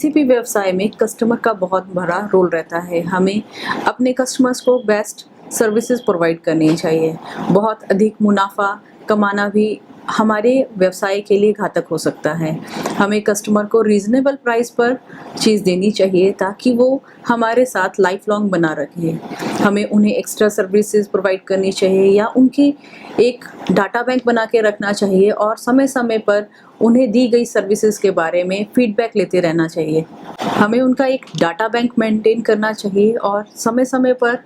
किसी भी व्यवसाय में कस्टमर का बहुत बड़ा रोल रहता है। हमें अपने कस्टमर्स को बेस्ट सर्विसेज प्रोवाइड करनी चाहिए। बहुत अधिक मुनाफा कमाना भी हमारे व्यवसाय के लिए घातक हो सकता है। हमें कस्टमर को रीज़नेबल प्राइस पर चीज़ देनी चाहिए ताकि वो हमारे साथ लाइफ लॉन्ग बना रखे। हमें उन्हें एक्स्ट्रा सर्विसेज प्रोवाइड करनी चाहिए या उनकी एक डाटा बैंक बना के रखना चाहिए और समय-समय पर उन्हें दी गई सर्विसेज के बारे में फीडबैक लेते रहना चाहिए। हमें उनका एक डाटा बैंक मेंटेन करना चाहिए और समय-समय पर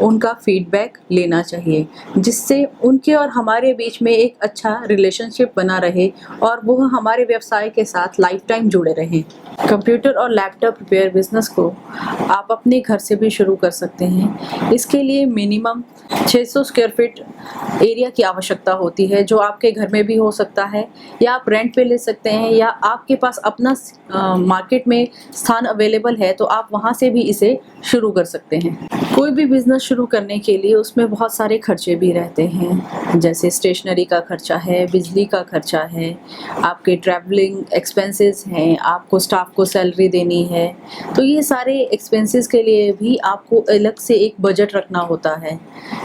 उनका फीडबैक लेना चाहिए, जिससे उनके और हमारे बीच में एक अच्छा रिलेशनशिप बना रहे और वो हमारे व्यवसाय के साथ लाइफ टाइम जुड़े रहें। कंप्यूटर और लैपटॉप रिपेयर बिज़नेस को आप अपने घर से भी शुरू कर सकते हैं। इसके लिए मिनिमम 600 स्क्वायर फीट एरिया की आवश्यकता होती है, जो आपके घर में भी हो सकता है या आप रेंट पे ले सकते हैं या आपके पास अपना मार्केट में स्थान अवेलेबल है तो आप वहाँ से भी इसे शुरू कर सकते हैं। कोई भी बिज़नेस शुरू करने के लिए उसमें बहुत सारे खर्चे भी रहते हैं, जैसे स्टेशनरी का खर्चा है, बिजली का खर्चा है, आपके ट्रैवलिंग एक्सपेंसेस हैं, आपको स्टाफ को सैलरी देनी है। तो ये सारे एक्सपेंसेस के लिए भी आपको अलग से एक बजट रखना होता है,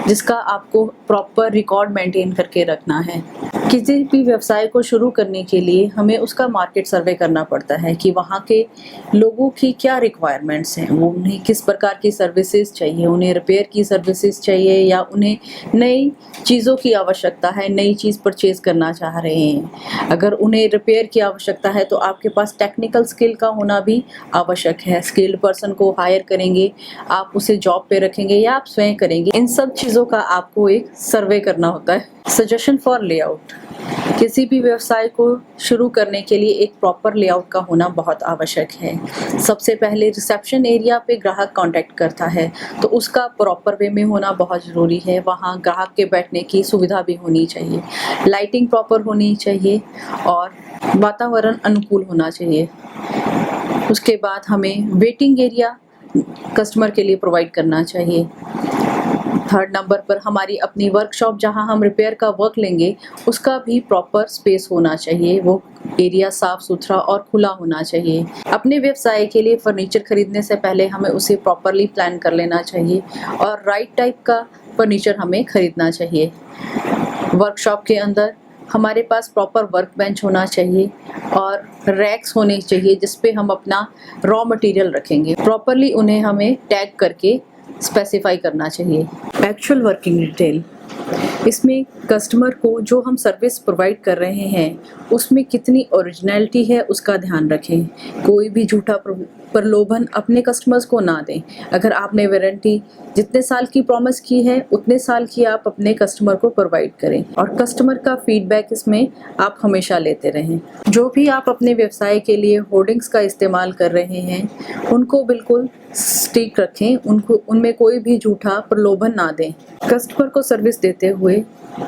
जिसका आपको प्रॉपर रिकॉर्ड मेंटेन करके रखना है। किसी भी व्यवसाय को शुरू करने के लिए हमें उसका मार्केट सर्वे करना पड़ता है कि वहाँ के लोगों की क्या रिक्वायरमेंट्स हैं, वो उन्हें किस प्रकार की सर्विसेज चाहिए, उन्हें रिपेयर की सर्विसेज चाहिए या उन्हें नई चीज़ों की आवश्यकता है, नई चीज़ परचेज़ करना चाह रहे हैं। अगर उन्हें रिपेयर की आवश्यकता है तो आपके पास टेक्निकल स्किल का होना भी आवश्यक है। स्किल्ड पर्सन को हायर करेंगे, आप उसे जॉब पे रखेंगे या आप स्वयं करेंगे, इन सब चीज़ों का आपको एक सर्वे करना होता है। Suggestion for layout. किसी भी व्यवसाय को शुरू करने के लिए एक प्रॉपर लेआउट का होना बहुत आवश्यक है। सबसे पहले रिसेप्शन एरिया पे ग्राहक कांटेक्ट करता है तो उसका प्रॉपर वे में होना बहुत ज़रूरी है। वहाँ ग्राहक के बैठने की सुविधा भी होनी चाहिए, लाइटिंग प्रॉपर होनी चाहिए और वातावरण अनुकूल होना चाहिए। उसके बाद हमें वेटिंग एरिया कस्टमर के लिए प्रोवाइड करना चाहिए। थर्ड नंबर पर हमारी अपनी वर्कशॉप जहां हम रिपेयर का वर्क लेंगे, उसका भी प्रॉपर स्पेस होना चाहिए। वो एरिया साफ सुथरा और खुला होना चाहिए। अपने व्यवसाय के लिए फर्नीचर खरीदने से पहले हमें उसे प्रॉपरली प्लान कर लेना चाहिए और राइट टाइप का फर्नीचर हमें खरीदना चाहिए। वर्कशॉप के अंदर हमारे पास प्रॉपर वर्क बेंच होना चाहिए और रैक्स होने चाहिए जिस पे हम अपना रॉ मटेरियल रखेंगे। प्रॉपरली उन्हें हमें टैग करके स्पेसिफाई करना चाहिए। एक्चुअल वर्किंग डिटेल, इसमें कस्टमर को जो हम सर्विस प्रोवाइड कर रहे हैं उसमें कितनी ओरिजिनलिटी है उसका ध्यान रखें। कोई भी झूठा प्रलोभन अपने कस्टमर्स को ना दें। अगर आपने वारंटी जितने साल की प्रॉमिस की है उतने साल की आप अपने कस्टमर को प्रोवाइड करें और कस्टमर का फीडबैक इसमें आप हमेशा लेते रहें। जो भी आप अपने व्यवसाय के लिए होर्डिंग्स का इस्तेमाल कर रहे हैं उनको बिल्कुल स्टिक रखें, उनमें कोई भी झूठा प्रलोभन ना दें। कस्टमर को सर्विस देते हुए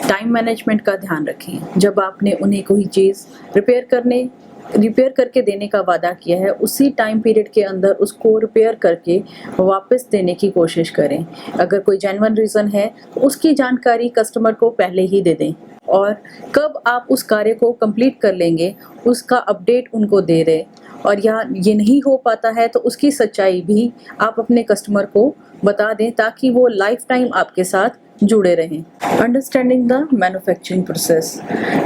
टाइम मैनेजमेंट का ध्यान रखें। जब आपने उन्हें कोई चीज़ रिपेयर करके देने का वादा किया है, उसी टाइम पीरियड के अंदर उसको रिपेयर करके वापस देने की कोशिश करें। अगर कोई जेन्युइन रीज़न है तो उसकी जानकारी कस्टमर को पहले ही दे दें और कब आप उस कार्य को कंप्लीट कर लेंगे उसका अपडेट उनको दे दें। और या ये नहीं हो पाता है तो उसकी सच्चाई भी आप अपने कस्टमर को बता दें ताकि वो लाइफ टाइम आपके साथ जुड़े रहें। Understanding the manufacturing process.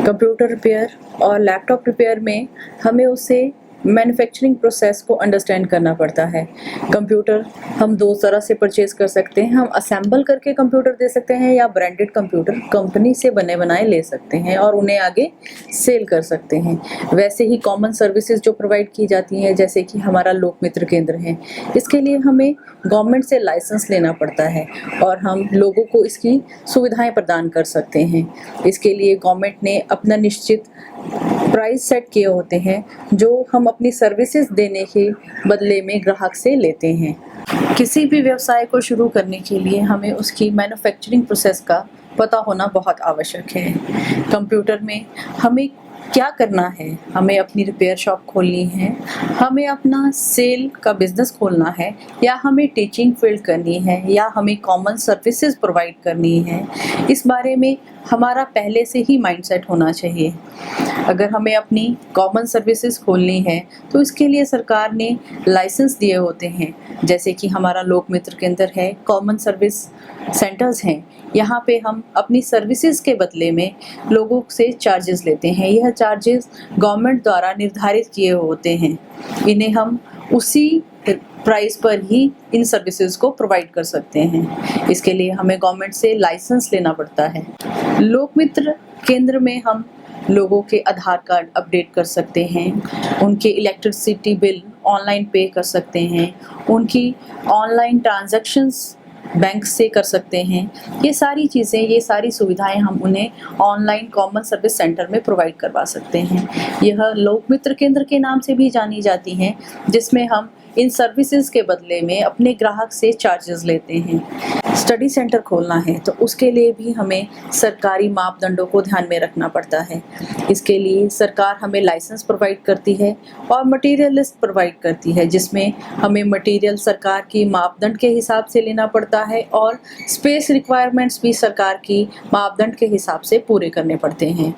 Computer repair और लैपटॉप रिपेयर में हमें उसे मैन्युफैक्चरिंग प्रोसेस को अंडरस्टैंड करना पड़ता है। कंप्यूटर हम दो तरह से परचेज कर सकते हैं। हम असेंबल करके कंप्यूटर दे सकते हैं या ब्रांडेड कंप्यूटर कंपनी से बने बनाए ले सकते हैं और उन्हें आगे सेल कर सकते हैं। वैसे ही कॉमन सर्विसेज जो प्रोवाइड की जाती हैं, जैसे कि हमारा लोक मित्र केंद्र है, इसके लिए हमें गवर्नमेंट से लाइसेंस लेना पड़ता है और हम लोगों को इसकी सुविधाएं प्रदान कर सकते हैं। इसके लिए गवर्नमेंट ने अपना निश्चित प्राइस सेट किए होते हैं जो हम अपनी सर्विसेज देने के बदले में ग्राहक से लेते हैं। किसी भी व्यवसाय को शुरू करने के लिए हमें उसकी मैन्युफैक्चरिंग प्रोसेस का पता होना बहुत आवश्यक है। कंप्यूटर में हमें क्या करना है? हमें अपनी रिपेयर शॉप खोलनी है, हमें अपना सेल का बिज़नेस खोलना है, या हमें टीचिंग फील्ड करनी है, या हमें कॉमन सर्विसेज प्रोवाइड करनी है, इस बारे में हमारा पहले से ही माइंडसेट होना चाहिए। अगर हमें अपनी कॉमन सर्विसेज खोलनी है तो इसके लिए सरकार ने लाइसेंस दिए होते हैं, जैसे कि हमारा लोक मित्र केंद्र है, कॉमन सर्विस सेंटर्स हैं। यहाँ पे हम अपनी सर्विसेज के बदले में लोगों से चार्जेस लेते हैं। यह चार्जेस गवर्नमेंट द्वारा निर्धारित किए होते हैं। इन्हें हम उसी प्राइस पर ही इन सर्विसेज को प्रोवाइड कर सकते हैं। इसके लिए हमें गवर्नमेंट से लाइसेंस लेना पड़ता है। लोकमित्र केंद्र में हम लोगों के आधार कार्ड अपडेट कर सकते हैं, उनके इलेक्ट्रिसिटी बिल ऑनलाइन पे कर सकते हैं, उनकी ऑनलाइन ट्रांजैक्शंस बैंक से कर सकते हैं। ये सारी चीज़ें, ये सारी सुविधाएं हम उन्हें ऑनलाइन कॉमन सर्विस सेंटर में प्रोवाइड करवा सकते हैं। यह लोकमित्र केंद्र के नाम से भी जानी जाती हैं, जिसमें हम इन सर्विसेज के बदले में अपने ग्राहक से चार्जेस लेते हैं। स्टडी सेंटर खोलना है तो उसके लिए भी हमें सरकारी मापदंडों को ध्यान में रखना पड़ता है। इसके लिए सरकार हमें लाइसेंस प्रोवाइड करती है और मटेरियल लिस्ट प्रोवाइड करती है, जिसमें हमें मटेरियल सरकार की मापदंड के हिसाब से लेना पड़ता है और स्पेस रिक्वायरमेंट्स भी सरकार की मापदंड के हिसाब से पूरे करने पड़ते हैं।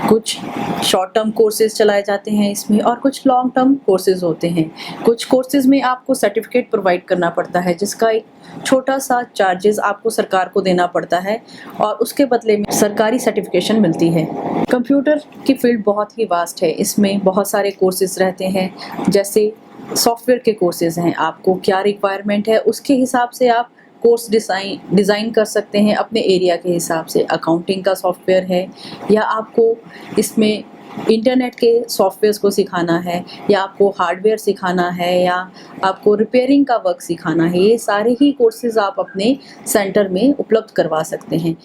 कुछ शॉर्ट टर्म कोर्सेज चलाए जाते हैं इसमें और कुछ लॉन्ग टर्म कोर्सेज होते हैं। कुछ कोर्सेज में आपको सर्टिफिकेट प्रोवाइड करना पड़ता है, जिसका एक छोटा सा चार्जेस आपको सरकार को देना पड़ता है और उसके बदले में सरकारी सर्टिफिकेशन मिलती है। कंप्यूटर की फील्ड बहुत ही वास्ट है। इसमें बहुत सारे कोर्सेज रहते हैं, जैसे सॉफ्टवेयर के कोर्सेज हैं। आपको क्या रिक्वायरमेंट है उसके हिसाब से आप कोर्स डिज़ाइन कर सकते हैं अपने एरिया के हिसाब से। अकाउंटिंग का सॉफ्टवेयर है, या आपको इसमें इंटरनेट के सॉफ्टवेयर्स को सिखाना है, या आपको हार्डवेयर सिखाना है, या आपको रिपेयरिंग का वर्क सिखाना है। ये सारे ही कोर्सेज आप अपने सेंटर में उपलब्ध करवा सकते हैं।